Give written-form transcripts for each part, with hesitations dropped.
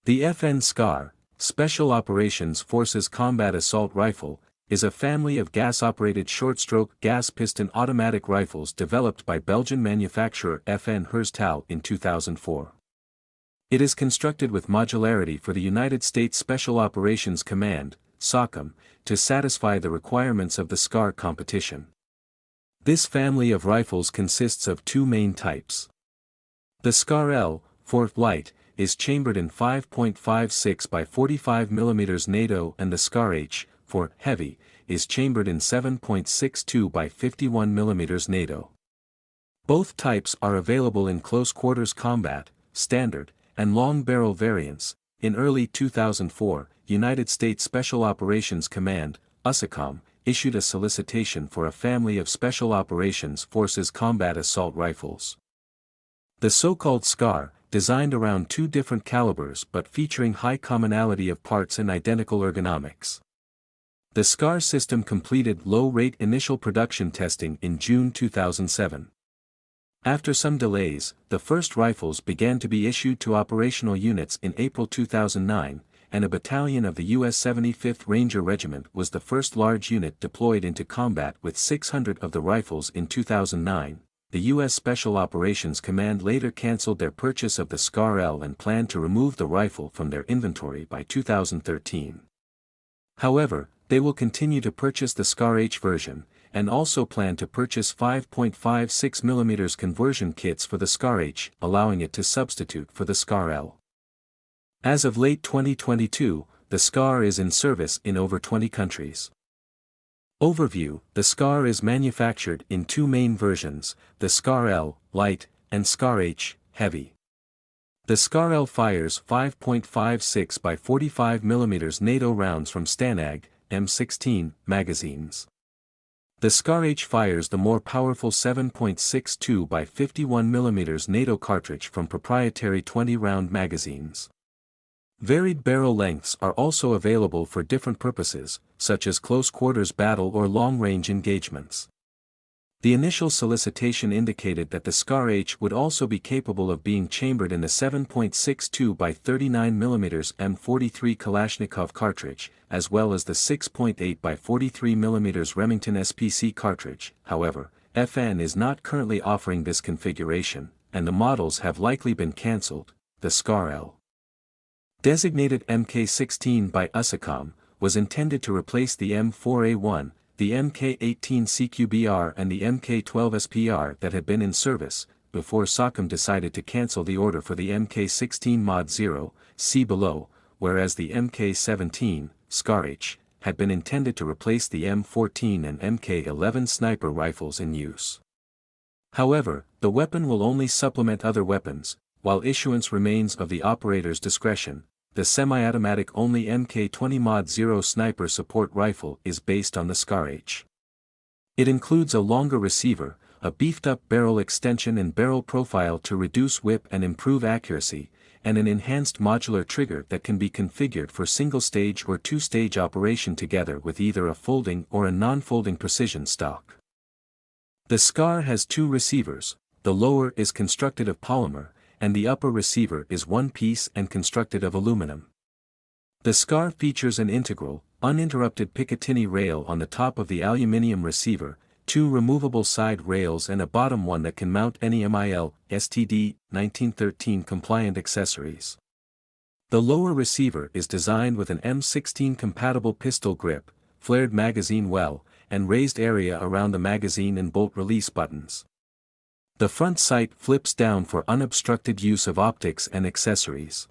The FN SCAR, Special Operations Forces Combat Assault Rifle, is a family of gas-operated short-stroke gas-piston automatic rifles developed by Belgian manufacturer FN Herstal in 2004. It is constructed with modularity for the United States Special Operations Command, SOCOM, to satisfy the requirements of the SCAR competition. This family of rifles consists of two main types. The SCAR L, for light, is chambered in 5.56 by 45 mm NATO, and the SCAR H, for heavy, is chambered in 7.62 by 51 mm NATO. Both types are available in close quarters combat, standard, and long barrel variants. In early 2004, United States Special Operations Command, USACOM, issued a solicitation for a family of Special Operations Forces combat assault rifles. The so-called SCAR, designed around two different calibers but featuring high commonality of parts and identical ergonomics. The SCAR system completed low-rate initial production testing in June 2007. After some delays, the first rifles began to be issued to operational units in April 2009, and a battalion of the U.S. 75th Ranger Regiment was the first large unit deployed into combat with 600 of the rifles in 2009. The U.S. Special Operations Command later cancelled their purchase of the SCAR L and planned to remove the rifle from their inventory by 2013. However, they will continue to purchase the SCAR H version, and also plan to purchase 5.56 mm conversion kits for the SCAR H, allowing it to substitute for the SCAR L. As of late 2022, the SCAR is in service in over 20 countries. Overview: The SCAR is manufactured in two main versions, the SCAR L, light, and SCAR H, heavy. The SCAR L fires 5.56 by 45 mm NATO rounds from Stanag, M16, magazines. The SCAR H fires the more powerful 7.62 by 51 mm NATO cartridge from proprietary 20-round magazines. Varied barrel lengths are also available for different purposes, such as close quarters battle or long-range engagements. The initial solicitation indicated that the SCAR H would also be capable of being chambered in the 7.62 by 39 mm M43 Kalashnikov cartridge, as well as the 6.8 by 43 mm Remington SPC cartridge. However, FN is not currently offering this configuration, and the models have likely been cancelled. The SCAR L, designated Mk16 by USACOM, was intended to replace the M4A1, the Mk18 CQBR and the Mk12 SPR that had been in service, before SOCOM decided to cancel the order for the Mk16 Mod 0, see below, whereas the Mk17, SCAR H, had been intended to replace the M14 and Mk11 sniper rifles in use. However, the weapon will only supplement other weapons, while issuance remains of the operator's discretion. The semi-automatic only Mk20 Mod 0 sniper support rifle is based on the SCAR H. It includes a longer receiver, a beefed-up barrel extension and barrel profile to reduce whip and improve accuracy, and an enhanced modular trigger that can be configured for single-stage or two-stage operation together with either a folding or a non-folding precision stock. The SCAR has two receivers. The lower is constructed of polymer, and the upper receiver is one piece and constructed of aluminum. The SCAR features an integral, uninterrupted Picatinny rail on the top of the aluminium receiver, two removable side rails and a bottom one that can mount any MIL, STD, 1913 compliant accessories. The lower receiver is designed with an M16 compatible pistol grip, flared magazine well, and raised area around the magazine and bolt release buttons. The front sight flips down for unobstructed use of optics and accessories.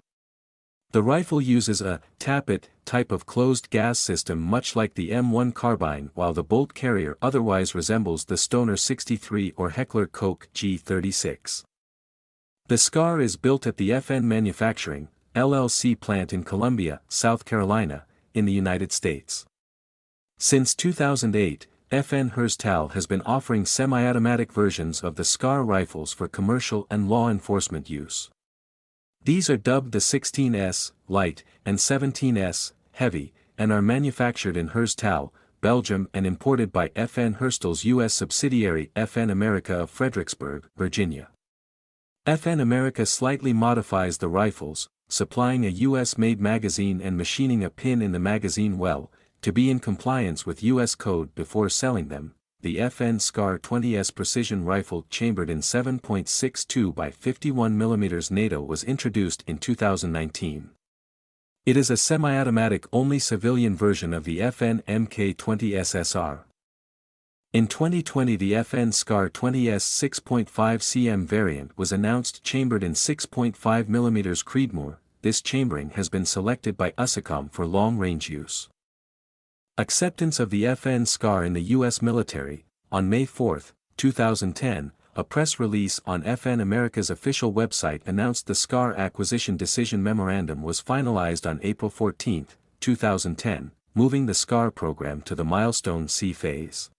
The rifle uses a tappet type of closed gas system much like the M1 carbine, while the bolt carrier otherwise resembles the Stoner 63 or Heckler Koch G36. The SCAR is built at the FN Manufacturing, LLC plant in Columbia, South Carolina, in the United States. Since 2008, FN Herstal has been offering semi-automatic versions of the SCAR rifles for commercial and law enforcement use. These are dubbed the 16S, light, and 17S, heavy, and are manufactured in Herstal, Belgium and imported by FN Herstal's U.S. subsidiary FN America of Fredericksburg, Virginia. FN America slightly modifies the rifles, supplying a US-made magazine and machining a pin in the magazine well, to be in compliance with US code before selling them. The FN SCAR 20S precision rifle chambered in 7.62 by 51 mm NATO was introduced in 2019. It is a semi-automatic only civilian version of the FN Mk20 SSR. In 2020 the FN SCAR 20S 6.5 cm variant was announced chambered in 6.5 mm Creedmoor. This chambering has been selected by USACOM for long-range use. Acceptance of the FN SCAR in the U.S. military. On May 4, 2010, a press release on FN America's official website announced the SCAR acquisition decision memorandum was finalized on April 14, 2010, moving the SCAR program to the Milestone C phase.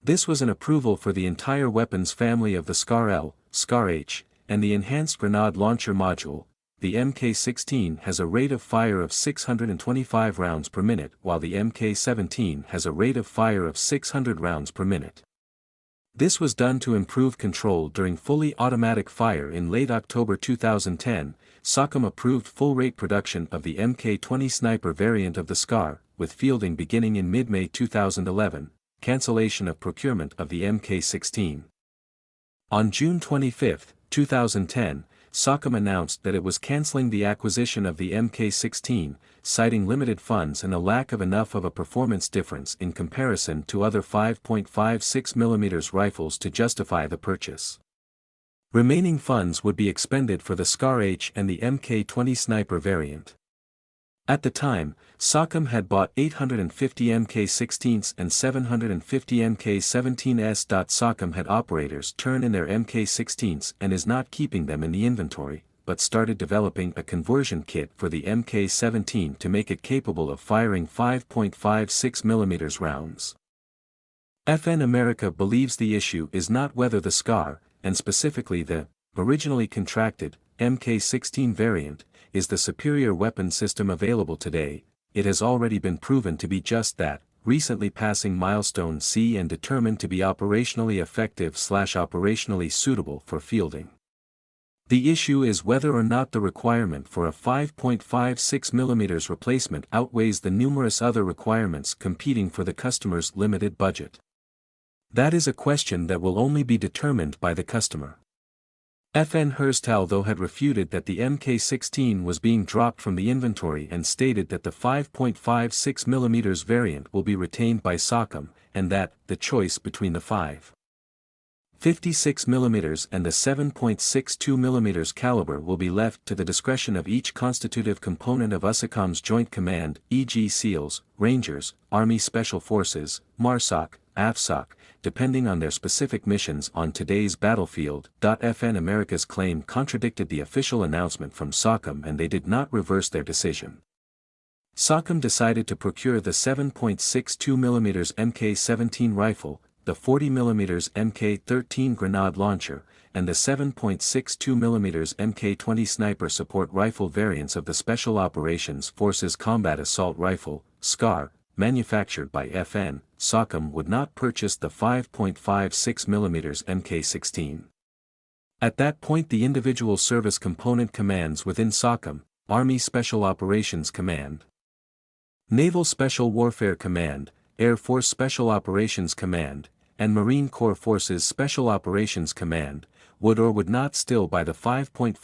This was an approval for the entire weapons family of the SCAR-L, SCAR-H, and the Enhanced Grenade Launcher Module. The Mk16 has a rate of fire of 625 rounds per minute while the Mk17 has a rate of fire of 600 rounds per minute. This was done to improve control during fully automatic fire. In late October 2010, SOCOM approved full-rate production of the Mk20 sniper variant of the SCAR, with fielding beginning in mid-May 2011. Cancellation of procurement of the Mk16. On June 25, 2010, SOCOM announced that it was canceling the acquisition of the Mk16, citing limited funds and a lack of enough of a performance difference in comparison to other 5.56 mm rifles to justify the purchase. Remaining funds would be expended for the SCAR-H and the Mk20 sniper variant. At the time, SOCOM had bought 850 Mk16s and 750 Mk17s. SOCOM had operators turn in their Mk16s and is not keeping them in the inventory, but started developing a conversion kit for the Mk17 to make it capable of firing 5.56 mm rounds. FN America believes the issue is not whether the SCAR, and specifically the, originally contracted, Mk16 variant, is the superior weapon system available today. It has already been proven to be just that, recently passing Milestone C and determined to be operationally effective/operationally suitable for fielding. The issue is whether or not the requirement for a 5.56 mm replacement outweighs the numerous other requirements competing for the customer's limited budget. That is a question that will only be determined by the customer. FN Herstal though had refuted that the Mk16 was being dropped from the inventory and stated that the 5.56 mm variant will be retained by SOCOM, and that, the choice between the 5.56 mm and the 7.62 mm caliber will be left to the discretion of each constitutive component of USACOM's Joint Command, e.g. SEALs, Rangers, Army Special Forces, MARSOC, AFSOC, depending on their specific missions on today's battlefield. FN America's claim contradicted the official announcement from SOCOM and they did not reverse their decision. SOCOM decided to procure the 7.62 mm Mk17 rifle, the 40 mm Mk13 grenade launcher, and the 7.62 mm Mk20 sniper support rifle variants of the Special Operations Forces Combat Assault Rifle, SCAR, manufactured by FN. SOCOM would not purchase the 5.56 mm Mk16. At that point the individual service component commands within SOCOM, Army Special Operations Command, Naval Special Warfare Command, Air Force Special Operations Command, and Marine Corps Forces Special Operations Command, would or would not still buy the 5.56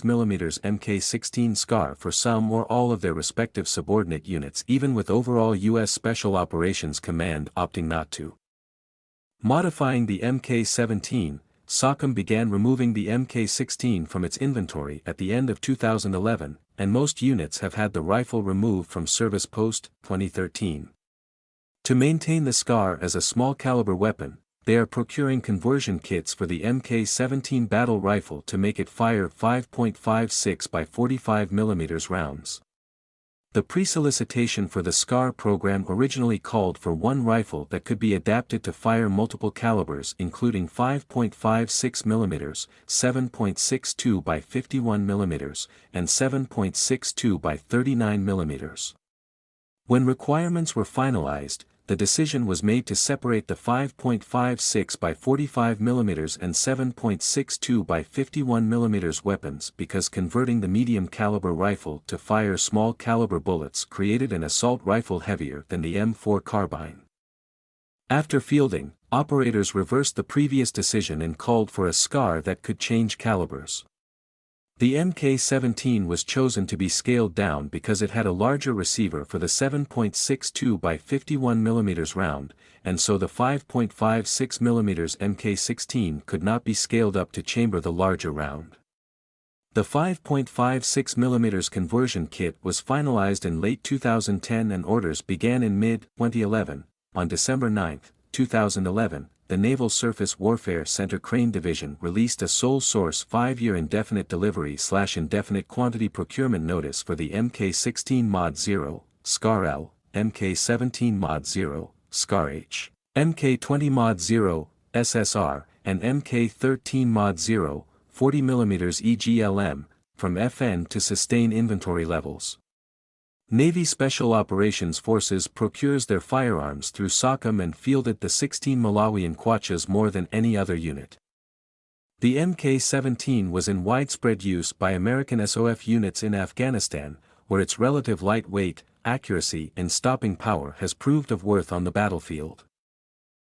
mm Mk16 SCAR for some or all of their respective subordinate units, even with overall U.S. Special Operations Command opting not to. Modifying the Mk17, SOCOM began removing the Mk16 from its inventory at the end of 2011, and most units have had the rifle removed from service post-2013. To maintain the SCAR as a small-caliber weapon, they are procuring conversion kits for the Mk17 battle rifle to make it fire 5.56 by 45 mm rounds. The pre-solicitation for the SCAR program originally called for one rifle that could be adapted to fire multiple calibers including 5.56 mm, 7.62 by 51 mm, and 7.62 by 39 mm. When requirements were finalized, the decision was made to separate the 5.56 by 45 mm and 7.62 by 51 mm weapons because converting the medium-caliber rifle to fire small-caliber bullets created an assault rifle heavier than the M4 carbine. After fielding, operators reversed the previous decision and called for a SCAR that could change calibers. The Mk17 was chosen to be scaled down because it had a larger receiver for the 7.62 by 51 mm round, and so the 5.56 mm Mk16 could not be scaled up to chamber the larger round. The 5.56 mm conversion kit was finalized in late 2010 and orders began in mid-2011. On December 9, 2011, the Naval Surface Warfare Center Crane Division released a sole source 5-year indefinite delivery/indefinite quantity procurement notice for the Mk16 Mod 0, SCAR-L, Mk17 Mod 0, SCAR-H, Mk20 Mod 0, SSR, and Mk13 Mod 0, 40 mm EGLM, from FN to sustain inventory levels. Navy Special Operations Forces procures their firearms through SOCOM and fielded the 16 Malawian Quachas more than any other unit. The Mk17 was in widespread use by American SOF units in Afghanistan, where its relative lightweight, accuracy and stopping power has proved of worth on the battlefield.